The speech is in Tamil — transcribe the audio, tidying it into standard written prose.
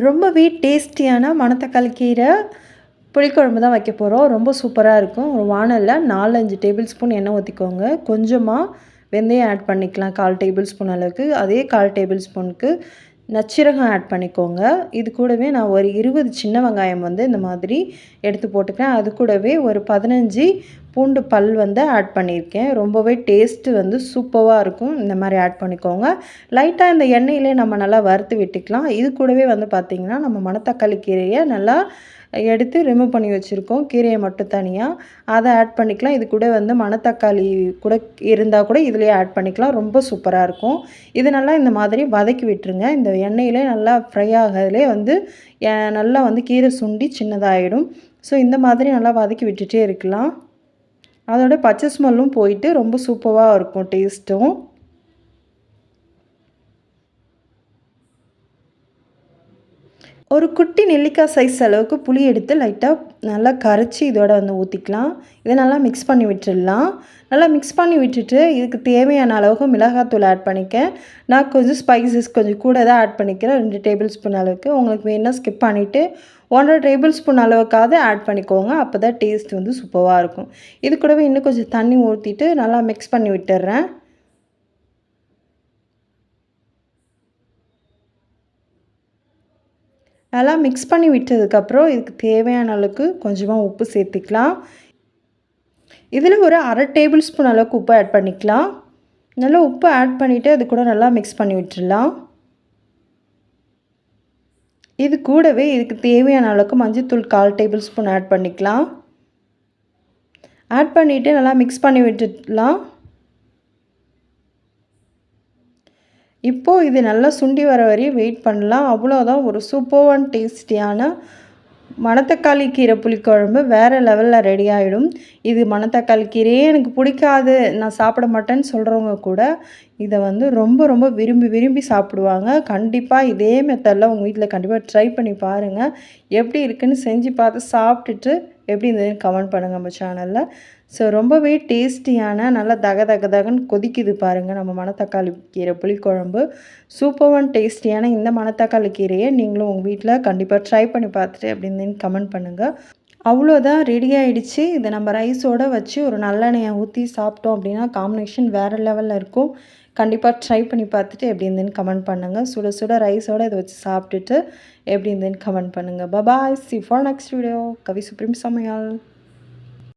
ரொம்பவே டேஸ்டியான மணத்தக்காளி கீரை புளிக்குழம்பு தான் வைக்க போகிறோம். ரொம்ப சூப்பராக இருக்கும். ஒரு வாணலில் 4, 5 டேபிள் ஸ்பூன் எண்ணெய் ஊற்றிக்கோங்க. கொஞ்சமாக வெந்தயம் ஆட் பண்ணிக்கலாம் 1/4 டேபிள் ஸ்பூன் அளவுக்கு. அதே 1/4 டேபிள் ஸ்பூனுக்கு நச்சீரகம் ஆட் பண்ணிக்கோங்க. இது கூடவே நான் ஒரு 20 சின்ன வெங்காயம் இந்த மாதிரி எடுத்து போட்டுக்கிறேன். அது கூடவே ஒரு 15 பூண்டு பல் ஆட் பண்ணியிருக்கேன். ரொம்பவே டேஸ்ட்டு சூப்பராக இருக்கும். இந்த மாதிரி ஆட் பண்ணிக்கோங்க. லைட்டாக இந்த எண்ணெயிலே நம்ம நல்லா வறுத்து விட்டுக்கலாம். இது கூடவே பார்த்திங்கன்னா நம்ம மணத்தக்காளி கீரையை நல்லா எடுத்து ரிமூவ் பண்ணி வச்சுருக்கோம். கீரையை மட்டும் தனியாக அதை ஆட் பண்ணிக்கலாம். இது கூட மணத்தக்காளி கூட இருந்தால் கூட இதிலே ஆட் பண்ணிக்கலாம். ரொம்ப சூப்பராக இருக்கும். இது நல்லா இந்த மாதிரி வதக்கி விட்டுருங்க. இந்த எண்ணெயிலே நல்லா ஃப்ரை ஆகிறதுலே நல்லா கீரை சுண்டி சின்னதாகிடும். ஸோ இந்த மாதிரி நல்லா வதக்கி விட்டுட்டே இருக்கலாம். அதோட பச்சை ஸ்மெல்லும் போயிட்டு ரொம்ப சூப்பராக இருக்கும் டேஸ்ட்டும். ஒரு குட்டி நெல்லிக்காய் சைஸ் அளவுக்கு புளி எடுத்து லைட்டாக நல்லா கரைச்சி இதோட ஊற்றிக்கலாம். இதை நல்லா மிக்ஸ் பண்ணி விட்டுடலாம். நல்லா மிக்ஸ் பண்ணி விட்டுட்டு இதுக்கு தேவையான அளவுக்கு மிளகாத்தூள் ஆட் பண்ணிக்கேன். நான் கொஞ்சம் ஸ்பைசஸ் கொஞ்சம் கூட தான் ஆட் பண்ணிக்கிறேன். 2 டேபிள் ஸ்பூன் அளவுக்கு. உங்களுக்கு வேணுன்னா ஸ்கிப் பண்ணிவிட்டு 1.5 டேபிள் ஸ்பூன் அளவுக்காவது ஆட் பண்ணிக்கோங்க. அப்போ தான் டேஸ்ட் சூப்பராக இருக்கும். இது கூடவே இன்னும் கொஞ்சம் தண்ணி ஊற்றிட்டு நல்லா மிக்ஸ் பண்ணி விட்டுடுறேன். நல்லா மிக்ஸ் பண்ணி விட்டதுக்கப்புறம் இதுக்கு தேவையான அளவுக்கு கொஞ்சமாக உப்பு சேர்த்துக்கலாம். இதில் ஒரு 1/2 டேபிள் ஸ்பூன் அளவுக்கு உப்பு ஆட் பண்ணிக்கலாம். நல்லா உப்பு ஆட் பண்ணிவிட்டு அது கூட நல்லா மிக்ஸ் பண்ணி விட்டுடலாம். இது கூடவே இதுக்கு தேவையான அளவுக்கு மஞ்சள்தூள் 1/4 டேபிள் ஸ்பூன் ஆட் பண்ணிக்கலாம். ஆட் பண்ணிவிட்டு நல்லா மிக்ஸ் பண்ணி விட்டுடலாம். இப்போது இது நல்லா சுண்டி வர வரையும் வெயிட் பண்ணலாம். அவ்வளோதான், ஒரு சூப்பரான டேஸ்டியான மணத்தக்காளி கீரை புளிக்குழம்பு வேறு லெவலில் ரெடி ஆகிடும். இது மணத்தக்காளி கீரையே எனக்கு பிடிக்காது, நான் சாப்பிட மாட்டேன்னு சொல்கிறவங்க கூட இதை ரொம்ப ரொம்ப விரும்பி விரும்பி சாப்பிடுவாங்க. கண்டிப்பாக இதே மெத்தடில் உங்கள் வீட்டில் கண்டிப்பாக ட்ரை பண்ணி பாருங்கள். எப்படி இருக்குதுன்னு செஞ்சு பார்த்து சாப்பிட்டுட்டு எப்படி இருந்ததுன்னு கமெண்ட் பண்ணுங்கள் நம்ம சேனலில். ஸோ ரொம்பவே டேஸ்டியான நல்லா தகன்னு கொதிக்குது பாருங்கள் நம்ம மணத்தக்காளி கீரை புளிக்குழம்பு. சூப்பரான டேஸ்டியான இந்த மணத்தக்காளி கீரையை நீங்களும் உங்கள் வீட்டில் கண்டிப்பாக ட்ரை பண்ணி பார்த்துட்டு எப்படி இருந்ததுன்னு கமெண்ட் பண்ணுங்கள். அவ்வளோதான், ரெடி ஆகிடுச்சு. இதை நம்ம ரைஸோடு வச்சு ஒரு நல்லெண்ணெயை ஊற்றி சாப்பிட்டோம் அப்படின்னா காம்பினேஷன் வேறு லெவலில் இருக்கும். கண்டிப்பாக ட்ரை பண்ணி பார்த்துட்டு எப்படி இருந்ததுன்னு கமெண்ட் பண்ணுங்கள். சுட சுட ரைஸோடு இதை வச்சு சாப்பிட்டுட்டு எப்படி இருந்ததுன்னு கமெண்ட் பண்ணுங்கள். பாய், see you for next video. Kavi supreme சமையல்.